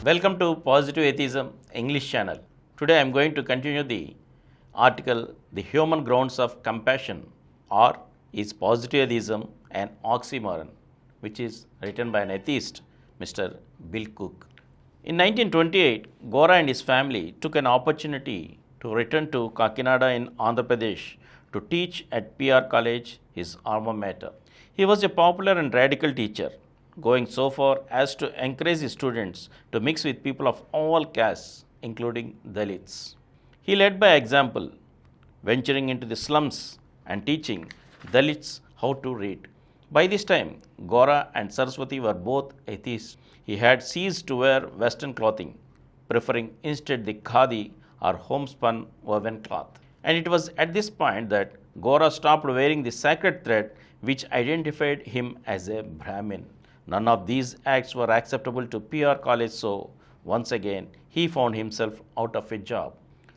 Welcome to Positive Atheism English channel. Today I am going to continue the article The Human Grounds of Compassion, or Is Positive Atheism an Oxymoron, which is written by an atheist, Mr. Bill Cook. In 1928, Gora and his family took an opportunity to return to Kakinada in Andhra Pradesh to teach at PR College, his alma mater. He was a popular and radical teacher, going so far as to encourage his students to mix with people of all castes, including Dalits. He led by example, venturing into the slums and teaching Dalits how to read. By this time, Gora and Saraswati were both atheists. He had ceased to wear Western clothing, preferring instead the khadi or homespun woven cloth. And it was at this point that Gora stopped wearing the sacred thread which identified him as a Brahmin. None of these acts were acceptable to PR College, so once again he found himself out of a job.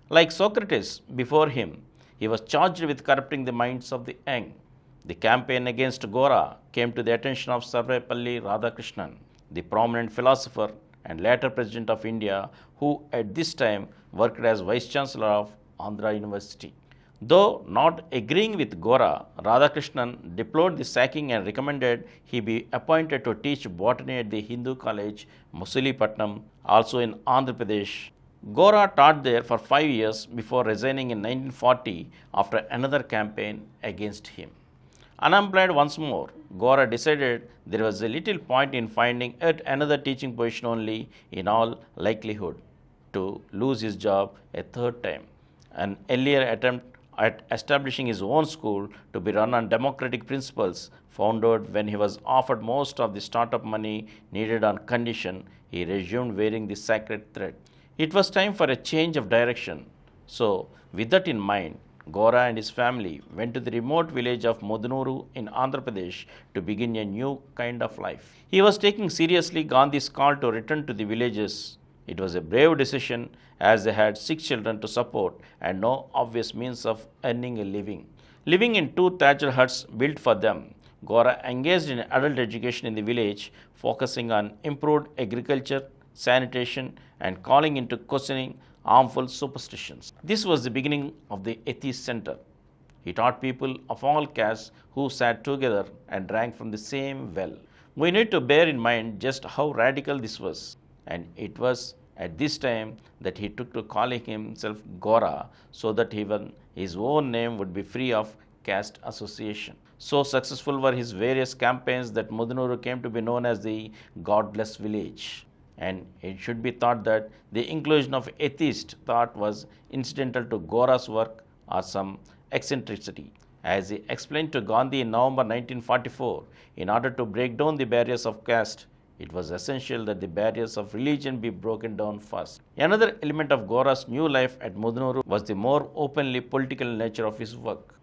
Like Socrates before him, he was charged with corrupting the minds of the young. The campaign against Gora came to the attention of Sarvepalli Radhakrishnan, the prominent philosopher and later President of India, who at this time worked as Vice Chancellor of Andhra University. Though not agreeing with Gora, Radhakrishnan deplored the sacking and recommended he be appointed to teach botany at the Hindu College, Musulipatnam, also in Andhra Pradesh. Gora taught there for 5 years before resigning in 1940 after another campaign against him. Unemployed once more, Gora decided there was a little point in finding yet another teaching position only, in all likelihood, to lose his job a third time. An earlier attempt at establishing his own school to be run on democratic principles foundered when he was offered most of the startup money needed on condition he resumed wearing the sacred thread. It was time for a change of direction. So, with that in mind, Gora and his family went to the remote village of Mudunuru in Andhra Pradesh to begin a new kind of life. He was taking seriously Gandhi's call to return to the villages. It was a brave decision as they had 6 children to support and no obvious means of earning a living. Living in 2 thatched huts built for them, Gora engaged in adult education in the village, focusing on improved agriculture, sanitation, and calling into questioning harmful superstitions. This was the beginning of the Atheist Center. He taught people of all castes who sat together and drank from the same well. We need to bear in mind just how radical this was, and it was at this time that he took to calling himself Gora so that even his own name would be free of caste association. So successful were his various campaigns that Mudunuru came to be known as the Godless Village. And it should be thought that the inclusion of atheist thought was incidental to Gora's work or some eccentricity. As he explained to Gandhi in November 1944, in order to break down the barriers of caste, it was essential that the barriers of religion be broken down first. Another element of Gora's new life at Mudunuru was the more openly political nature of his work.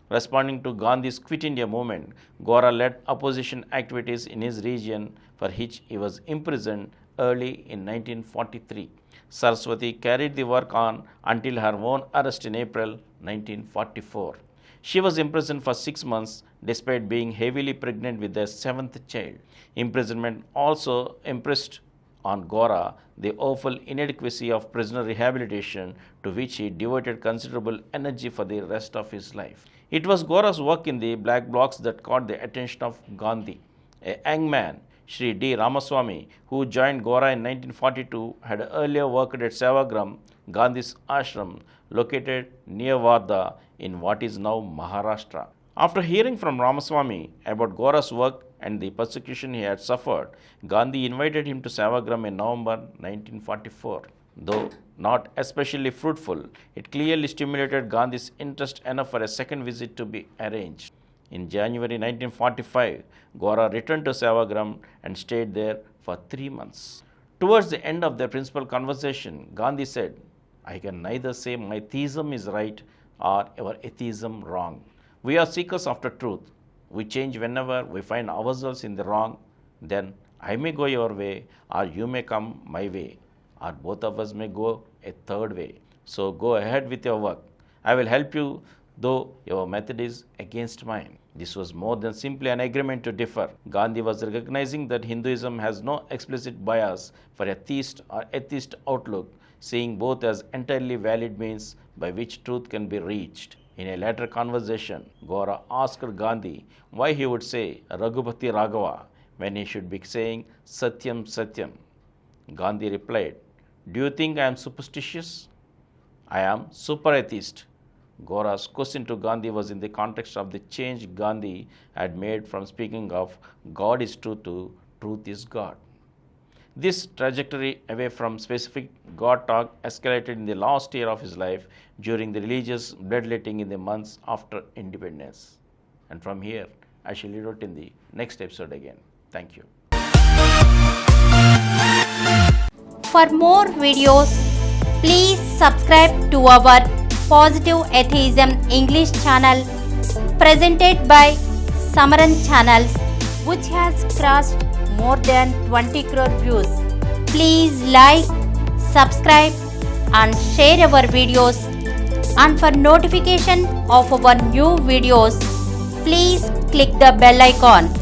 Responding to Gandhi's Quit India movement, Gora led opposition activities in his region, for which he was imprisoned early in 1943. Saraswati carried the work on until her own arrest in April 1944. She was imprisoned for 6 months despite being heavily pregnant with their 7th child. Imprisonment also impressed on Gora the awful inadequacy of prisoner rehabilitation, to which he devoted considerable energy for the rest of his life. It was Gora's work in the black blocks that caught the attention of Gandhi. A young man, Sri D. Ramaswamy, who joined Gora in 1942, had earlier worked at Sevagram, Gandhi's ashram, located near Wardha in what is now Maharashtra. After hearing from Ramaswamy about Gora's work and the persecution he had suffered, Gandhi invited him to Sevagram in November 1944. Though not especially fruitful, it clearly stimulated Gandhi's interest enough for a second visit to be arranged. In January 1945, Gora returned to Sevagram and stayed there for 3 months. Towards the end of their principal conversation, Gandhi said, "I can neither say my theism is right or your atheism wrong. We are seekers after truth. We change whenever we find ourselves in the wrong. Then I may go your way, or you may come my way, or both of us may go a third way. So go ahead with your work. I will help you, though your method is against mine." This was more than simply an agreement to differ. Gandhi was recognizing that Hinduism has no explicit bias for a theist or atheist outlook, seeing both as entirely valid means by which truth can be reached. In a later conversation, Gora asked Gandhi why he would say Raghupati Raghava when he should be saying Satyam Satyam. Gandhi replied, "Do you think I am superstitious? I am super atheist." Gora's question to Gandhi was in the context of the change Gandhi had made from speaking of God is truth to truth is God. This trajectory away from specific God talk escalated in the last year of his life during the religious bloodletting in the months after independence. And from here, I shall lead out in the next episode again. Thank you. For more videos, please subscribe to our Positive Atheism English channel presented by Samaran Channels, which has crossed more than 20 crore views. Please like, subscribe and share our videos, and for notification of our new videos, please click the bell icon.